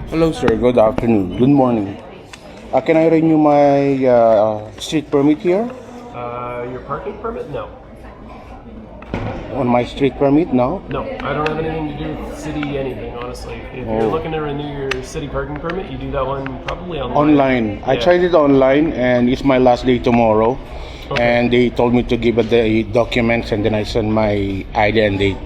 Hello sir, good afternoon, good morning. Can I renew my street permit here? Your parking permit? No. On my street permit now? No, I don't have anything to do with city anything, honestly. If you're looking to renew your city parking permit, you do that one probably online. Online. I tried it online and it's my last day tomorrow. Okay. And they told me to give the documents and then I sent my ID and they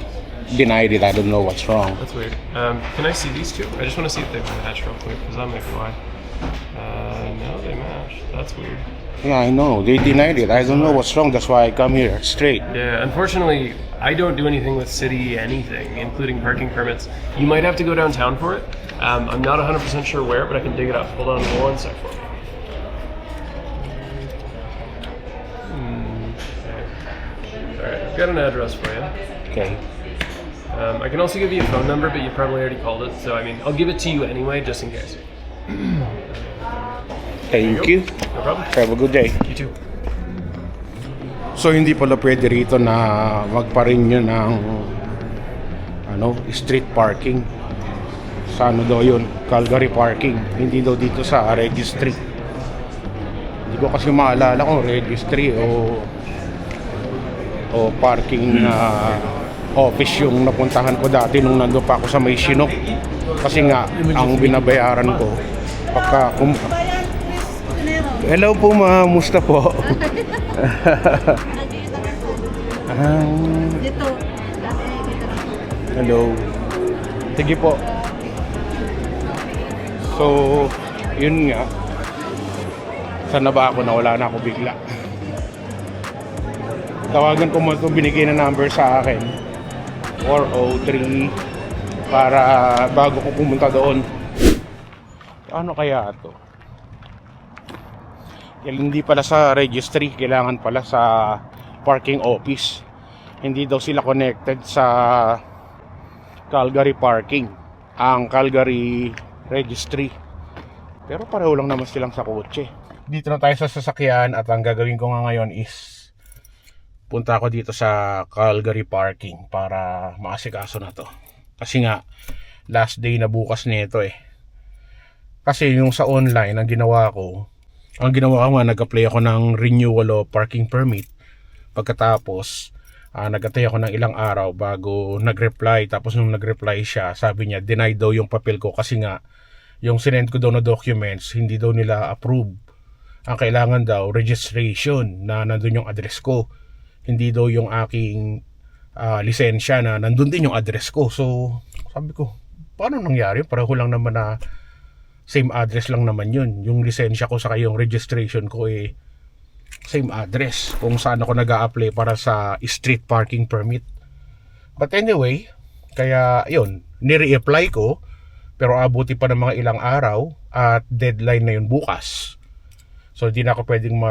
denied it. I don't know what's wrong. That's weird. Can I see these two? I just want to see if they match real quick, because that might be why. No, they match. That's weird. Yeah, I know. They denied it. I don't know what's wrong. That's why I come here straight. Yeah, unfortunately, I don't do anything with city anything, including parking permits. You might have to go downtown for it. I'm not 100% sure where, but I can dig it up. Hold on one sec for me. Alright, I've got an address for you. Okay. I can also give you a phone number, but you probably already called it. So, I mean, I'll give it to you anyway, just in case. Thank you. No problem. Have a good day. You too. So hindi pala pwede rito na magpa-renew ng street parking. Sa ano daw yun? Calgary parking. Hindi daw dito sa registry. Hindi ko kasi maalala kung registry o parking office yung napuntahan ko dati nung nandun pa ako sa may Chinook. Kasi nga ang binabayaran ko pagka Hello po ma'am, musta po? Dito. Hello. Sige po. So, yun nga. Sana ba ako nawala na ako bigla? Tawagan ko mo itong binigay na number sa akin. 403 para bago ko pumunta doon. Ano kaya ito? Hindi pala sa registry, kailangan pala sa parking office. Hindi daw sila connected sa Calgary parking, ang Calgary registry. Pero pareho lang naman silang sa kotse. Dito na tayo sa sasakyan at ang gagawin ko nga ngayon is punta ako dito sa Calgary parking para maasikaso na to. Kasi nga last day na bukas nito eh. Kasi yung sa online ang ginawa ko nga, nag-apply ako ng renewal o parking permit. Pagkatapos, nag-attay ako ng ilang araw bago nag-reply. Tapos nung nag-reply siya, sabi niya, denied daw yung papel ko kasi nga, yung sinend ko daw na documents, hindi daw nila approve. Ang kailangan daw, registration na nandun yung address ko. Hindi daw yung aking lisensya na nandun din yung address ko. So, sabi ko, paano nangyari? Pareho lang naman na same address lang naman yun. Yung lisensya ko saka yung registration ko same address kung saan ako nag-a-apply para sa street parking permit. But anyway, kaya yun, nire-apply ko pero abuti pa ng mga ilang araw at deadline na yun bukas. So hindi na ako pwedeng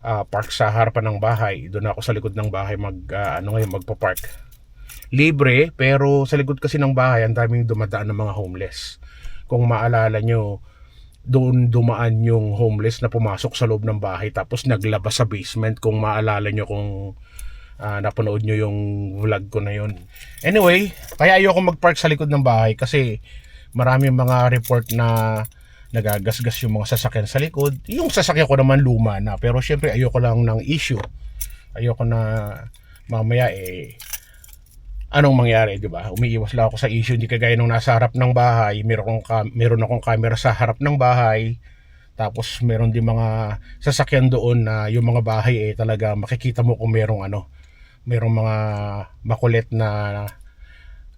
park sa harapan ng bahay. Doon ako sa likod ng bahay magpa-park. Libre, pero sa likod kasi ng bahay ang daming dumadaan ng mga homeless. Kung maalala nyo, doon dumaan yung homeless na pumasok sa loob ng bahay tapos naglabas sa basement. Kung maalala nyo, kung napanood nyo yung vlog ko na yun. Anyway, kaya ayoko mag-park sa likod ng bahay kasi maraming mga report na nagagasgas yung mga sasakyan sa likod. Yung sasakyan ko naman luma na, pero syempre ayoko lang ng issue. Ayoko na mamaya anong mangyari, di ba? Umiiwas lang ako sa issue, hindi kagaya nung nasa harap ng bahay, meron akong camera sa harap ng bahay. Tapos meron din mga sasakyan doon na yung mga bahay talaga makikita mo kung merong mga makulit na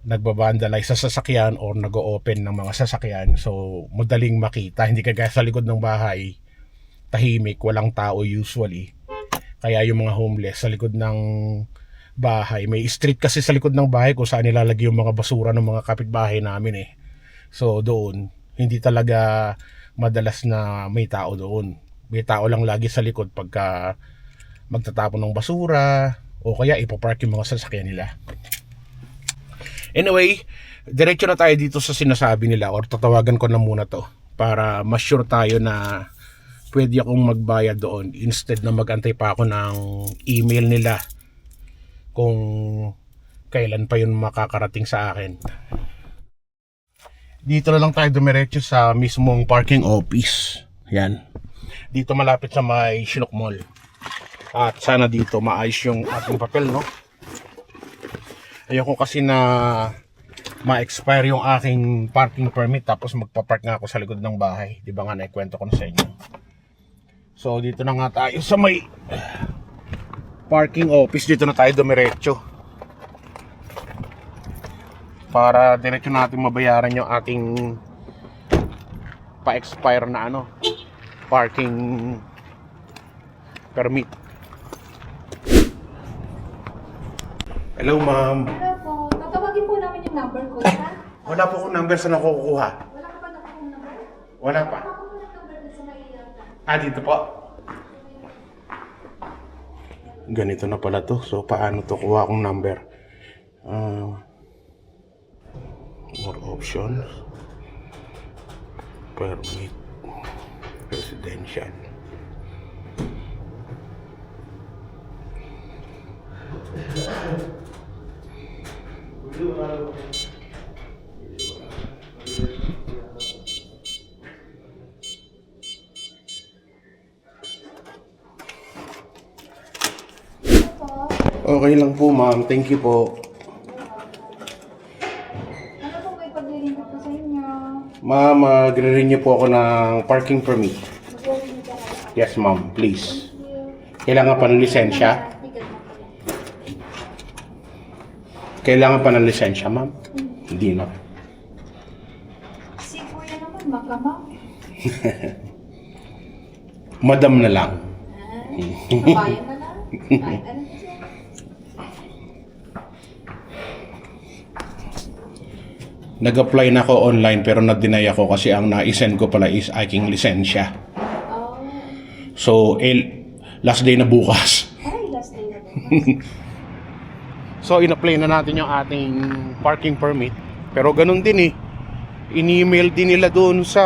nagbabandalize sa sasakyan or nag-o-open ng mga sasakyan. So, madaling makita, hindi kagaya sa likod ng bahay, tahimik, walang tao usually. Kaya yung mga homeless sa likod ng bahay, may street kasi sa likod ng bahay kung saan nilalagay yung mga basura ng mga kapitbahay namin So doon, hindi talaga madalas na may tao doon. May tao lang lagi sa likod pagka magtatapon ng basura o kaya ipapark yung mga sasakyan nila. Anyway, diretso na tayo dito sa sinasabi nila or tatawagan ko na muna to para ma-sure tayo na pwede akong magbayad doon instead na magantay pa ako ng email nila kung kailan pa yun makakarating sa akin. Dito na lang tayo dumiretso sa mismong parking office. Yan. Dito malapit sa may Shilok Mall. At sana dito maayos yung ating papel, no? Ayoko kasi na ma-expire yung aking parking permit tapos magpa-park nga ako sa likod ng bahay. Di ba nga naikwento ko na sa inyo. So dito na nga tayo sa may parking office. Dito na tayo dumiretso para diretso natin mabayaran yung ating pa-expire na parking permit. Hello ma'am. Hello po. Tatawagin po namin yung number ko, ha? Wala po akong number sa nakukuha. Wala ka ba nakakong number? Wala pa. Wala ka po ng number dun sa may Dito po. Ganito na pala to. So, paano to kuha akong number? More options. Permit. Residential. Okay lang po ma'am. Thank you po. Ano po may paglilingkod ko sa inyo? Ma'am, gre-renew po ako ng parking permit. Mag-renew ka na. Yes ma'am, please. Thank you. Kailangan pa ng lisensya? Ticket na po yan. Kailangan pa ng lisensya ma'am? Hindi na. Si Kuya naman, makamang. Madam na lang. Kabayan na lang. Kahit ano po siya. Nag-apply na ako online pero na-deny ako kasi ang na-send ko pala is aking lisensya. Oh. So, last day na bukas. Ay, last day na po. So, in-apply na natin yung ating parking permit. Pero ganun din in-email din nila doon sa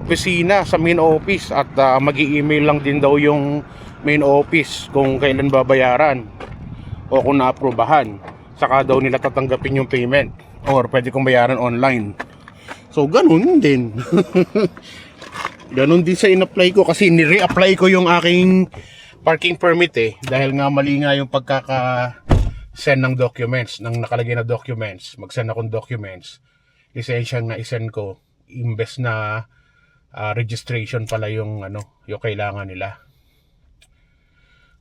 opisina, sa main office. At mag-i-email lang din daw yung main office kung kailan babayaran o kung na-aprobahan. Saka daw nila tatanggapin yung payment. Or pwede kong bayaran online. So, ganun din. Ganun din sa in-apply ko. Kasi ni-re-apply ko yung aking parking permit dahil nga mali nga yung pagkaka-send ng documents. Nang nakalagay na documents. Mag-send akong documents. Lisensya na i-send ko. Imbes na registration pala yung yung kailangan nila.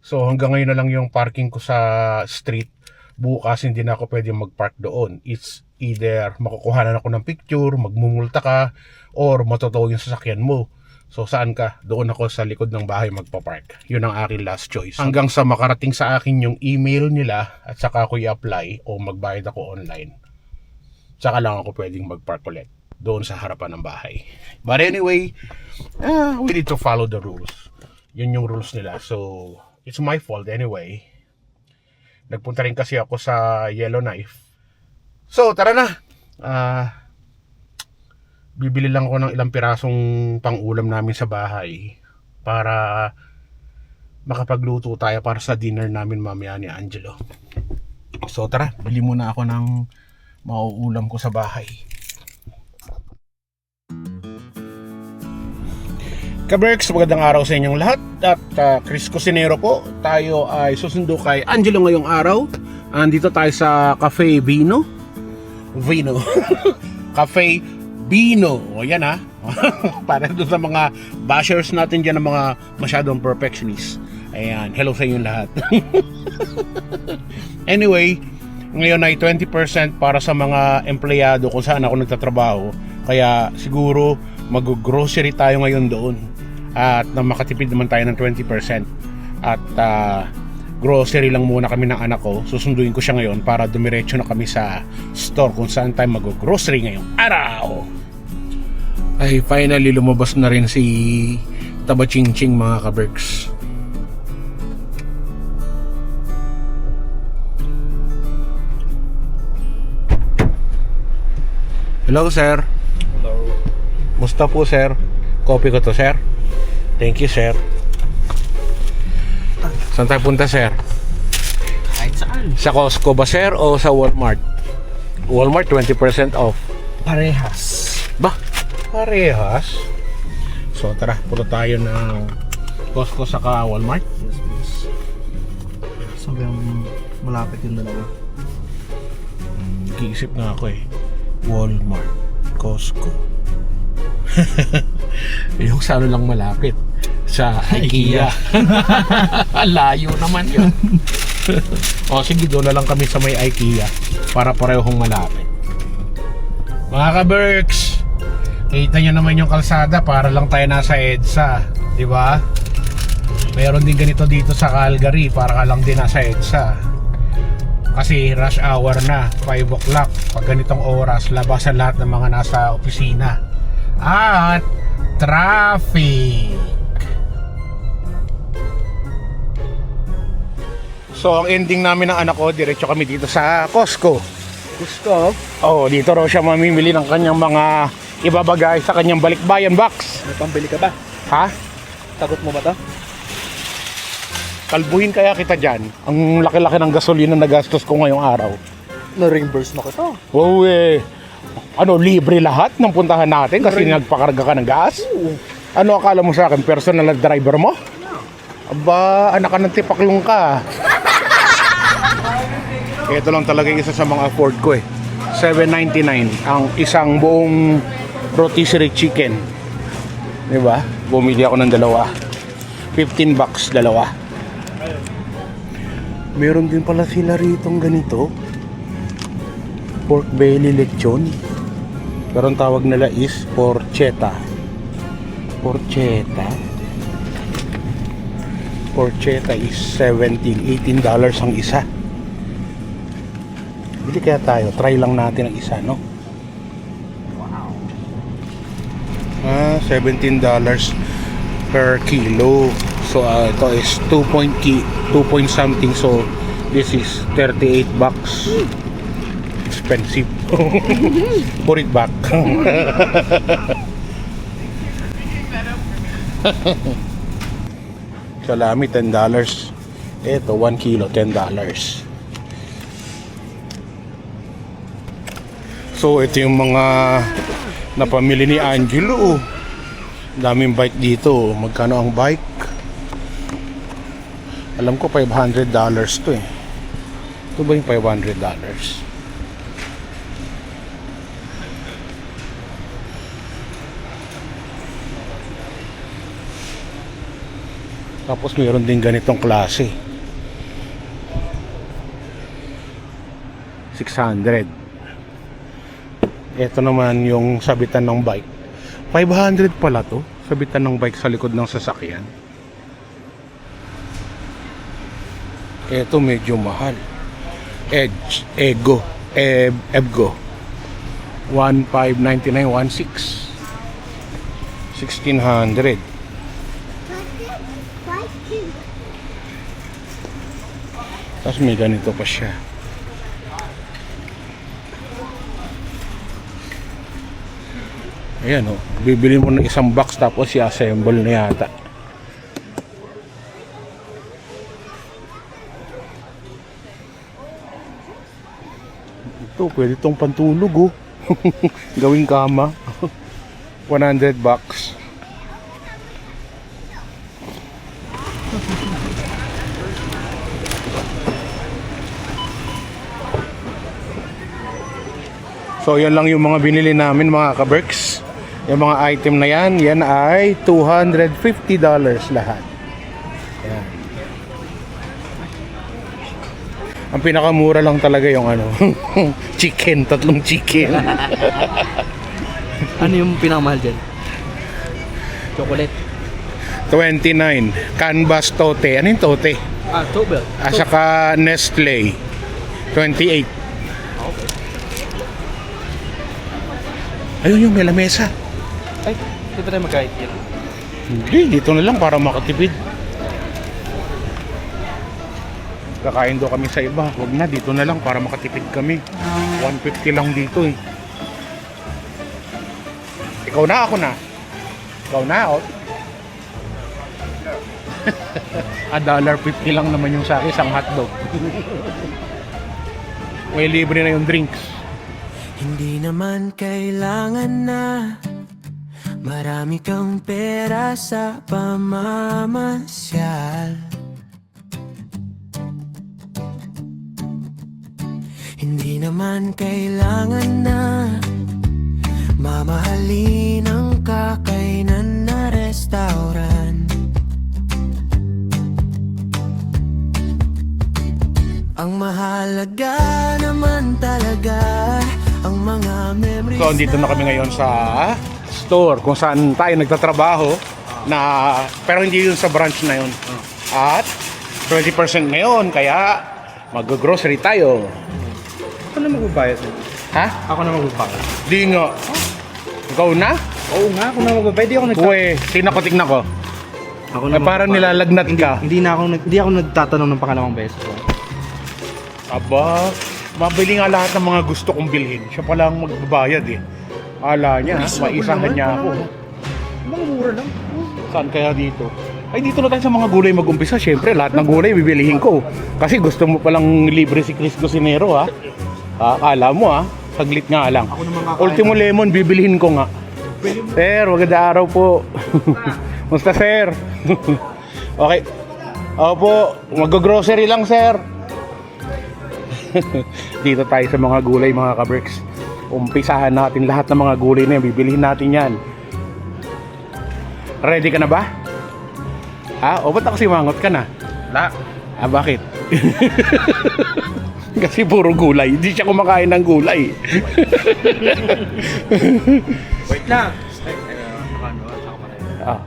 So, hanggang ngayon na lang yung parking ko sa street. Bukas hindi na ako pwede mag-park doon. It's either makukuhanan ako ng picture, magmumulta ka, or matotow yung sasakyan mo. So saan ka? Doon ako sa likod ng bahay magpa-park. Yun ang aking last choice. Hanggang sa makarating sa akin yung email nila at saka ako i-apply o magbayad ako online. Saka lang ako pwedeng mag-park ulit doon sa harapan ng bahay. But anyway, we need to follow the rules. Yun yung rules nila. So, it's my fault anyway. Nagpunta rin kasi ako sa Yellowknife. So, tara na. Bibili lang ako ng ilang pirasong pang-ulam namin sa bahay para makapagluto tayo para sa dinner namin mamaya ni Angelo. So, tara. Bili muna ako ng mauulam ko sa bahay. Kaberks, magandang araw sa inyong lahat. At Chris Cusinero po. Tayo ay susundo kay Angelo ngayong araw. Andito tayo sa Cafe Vino. Cafe Vino. O yan para doon sa mga bashers natin dyan, ng mga masyadong perfectionist. Ayan, hello sa inyong lahat. Anyway, ngayon ay 20% para sa mga empleyado kung saan ako nagtatrabaho. Kaya siguro mag-grocery tayo ngayon doon. At na makatipid naman tayo ng 20%. At grocery lang muna kami ng anak ko. Susunduin ko siya ngayon para dumiretso na kami sa store kung saan tayo mag-grocery ngayong araw. Ay, finally lumabas na rin si Tabachingching, mga kaberks. Hello sir. Hello. Musta po sir? Copy ko to sir. Thank you sir. Saan tayo punta sir? Kahit saan. Sa Costco ba sir o sa Walmart? Walmart 20% off. Parehas. Ba? Parehas? So tara, punta tayo ng Costco saka Walmart. Yes, please. Sabi ang malapit yung dalawa. Nag-iisip na ako eh. Walmart, Costco. Yung sa ano lang malapit. Sa IKEA. Layo naman yun. O sige, doon na lang kami sa may IKEA para parehong malapit. Mga ka-Berks, kita nyo naman yung kalsada para lang tayo nasa EDSA, di ba? Mayroon din ganito dito sa Calgary para ka lang din nasa EDSA. Kasi rush hour na, 5 o'clock. Pag ganitong oras, labasan lahat ng mga nasa opisina. At traffic. So ang ending namin ng anak ko, diretso kami dito sa Costco. Gusto? Oh, dito raw siya mamimili ng kanyang mga ibabagay sa kanyang balikbayan box. May pambili ka ba? Ha? Tagot mo ba to? Kalbuhin kaya kita dyan. Ang laki-laki ng gasolina na nagastos ko ngayong araw. Na-reimburse mo ko to. Wow eh. Ano, libre lahat ng puntahan natin kasi nagpakarga ka ng gas? Ano akala mo sa akin? Personal na driver mo? Aba, anak ka ng tipaklong ka. Ito lang talaga yung isa sa mga afford ko eh. $7.99 ang isang buong rotisserie chicken. Diba? Bumili ako ng dalawa. $15 dalawa. Meron din pala sila ritong ganito. Pork belly lechon. Pero ang tawag nila is porchetta. Porchetta. Porchetta is $18 ang isa. Bili kaya tayo, try lang natin ang isa, no? Wow. $17 per kilo. So ito is 2 point something. So this is $38. Expensive. Put it back. Salami $10. Ito 1 kilo $10. So ito yung mga napamili ni Angelo. Daming bike dito. Magkano ang bike? Alam ko $500 to eh. Ito ba yung $500? Tapos mayroon din ganitong klase. 600. Ito naman yung sabitan ng bike. 500 pala to. Sabitan ng bike sa likod ng sasakyan. Ito medyo mahal. Ebgo. 1599 1600. Tapos may ganito pa siya. Ayan o, bibili mo ng isang box tapos i-assemble na yata. Ito, pwede itong pantulog oh. Gawing kama. $100. So yan lang yung mga binili namin mga ka-Berks. Yung mga item na yan, yan ay $250 lahat. Yan. Ang pinakamura lang talaga yung ano, chicken, 3 chicken. Ano yung pinakamahal dyan? Chocolate. 29. Canvas tote. Ano yung tote? Tobel. At saka Nestle. 28. Ayun yung may lamesa. Ay, di ba tayo magkahit yan? Hindi, dito na lang para makatipid. Kakain daw kami sa iba. Huwag na, dito na lang para makatipid kami. 150 lang dito eh. Ikaw na, ako na. Ikaw na, ako. $1.50 lang naman yung sa akin, isang hotdog. May libre na yung drinks. Hindi naman kailangan na marami kang pera sa pamamasyal. Hindi naman kailangan na mamahalin ang kakainan na restaurant. Ang mahalaga naman talaga ang mga memories. So, andito na kami ngayon sa store kung saan tayo nagtatrabaho pero hindi yun sa branch na yun. At 20% ngayon, kaya mag-grocery tayo. Ako na magbabayad. Ha? Ako na magbabayad. Di nga. Ikaw na? Oo nga, ako na magbabayad. Di ako Uwe, tignan ko. Ako Na parang nilalagnat ka. Hindi ako nagtatanong ng pangalawang beses ko. Aba, mabili nga lahat ng mga gusto kong bilhin. Siya pala ang magbabayad eh. Ala niya, maisahan niya ako. Mga mura lang. Saan kaya dito? Ay, dito na tayo sa mga gulay mag-umpisa. Siyempre, lahat ng gulay bibilihin ko. Kasi gusto mo palang libre si Chris Cusinero, ha? Akala mo, ha? Saglit nga lang. Ako naman kakain. Ultimo lemon, bibilihin ko nga. Sir, maganda araw po. Musta, sir? Okay. Opo, mag-grocery lang, sir. Dito tayo sa mga gulay, mga ka-Berks. Umpisahan natin lahat ng mga gulay na yan. Bibilihin natin yan. Ready ka na ba? Ha? O ba't ako simangot ka na? Wala. Ah, bakit? Kasi puro gulay. Hindi siya kumakain ng gulay. Wait lang. Ah.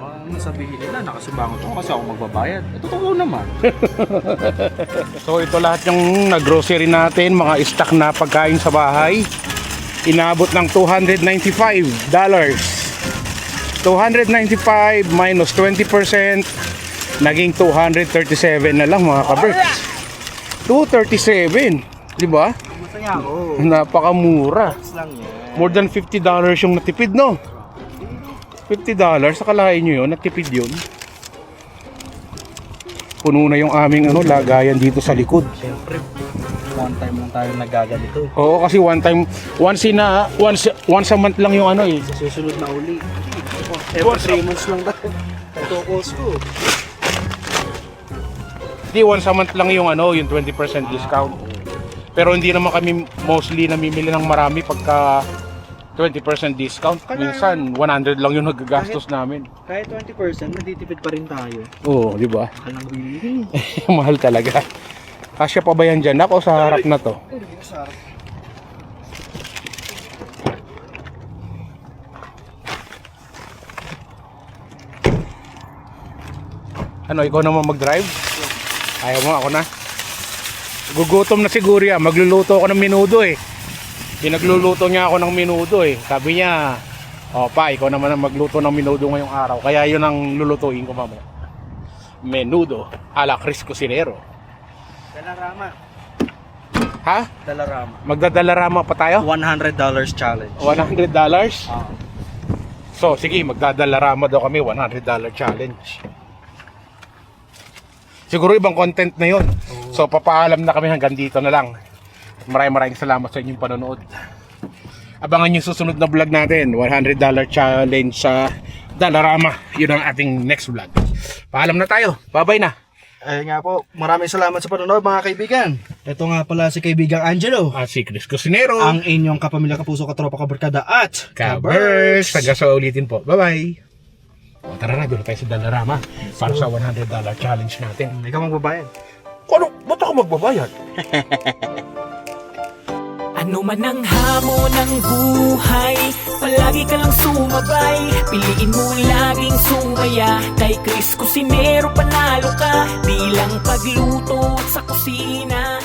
Ano sabihin nila, nakasibangot ako kasi ako magbabayad. Totoo naman. So ito lahat yung nag-grocery natin, mga stock na pagkain sa bahay. Inabot ng $295. 295 minus 20%, naging 237 na lang, mga ka-Berks. 237, di ba? Masaya ako. Napakamura. Lang yan. More than $50 yung natipid, no? $50, akalain nyo yun, natipid yun. Puno na yung aming lagayan dito sa likod. Siyempre, one time lang tayo nagaganito. Oo, kasi once a month lang yung Sa susunod na uli. Every 3 months lang tayo. Ito calls ko. Hindi, once a month lang yung yung 20% discount. Pero hindi naman kami mostly namimili ng marami pagka 20% discount. Minsan 100 lang yung nagagastos namin. Kahit 20%, natitipid pa rin tayo. Oo, di ba? Anong bilhin? Mahal talaga. Kasya pa ba yan dyan? Ako sa harap na to. Ano, ikaw naman mag-drive? Ayaw mo, ako na. Gugutom na siguro yan. Magluluto ako ng menudo eh. Pinagluluto niya ako ng menudo eh. Sabi niya, pa, ikaw naman ang magluto ng menudo ngayong araw. Kaya yun ang lulutuin ko mamaya. Menudo ala Chris Cusinero. Dalarama. Ha? Dalarama. Magdadalarama pa tayo? $100 challenge. $100? So, sige, magdadalarama daw kami. $100 challenge. Siguro ibang content na yun. So, papaalam na kami hanggang dito na lang. Maraming salamat sa inyong panonood. Abangan yung susunod na vlog natin. $100 challenge sa Dalarama. Yun ang ating next vlog. Paalam na tayo. Bye-bye na. Ayun nga po, maraming salamat sa panonood mga kaibigan. Ito nga pala si kaibigang Angelo. Si Chris Cusinero. Ang inyong kapamilya, kapuso, katropa, kabarkada at Kabers. Hanggang sa ulitin po. Bye-bye. O, tara na, doon tayo sa Dalarama para sa $100 challenge natin. Ikaw magbabayad. Ano? Ba't ako magbabayad? Ano man ang hamon ng buhay, palagi ka lang sumabay. Piliin mo laging sumaya, kay Chris Cusinero panalo ka. Di lang pagluto sa kusina,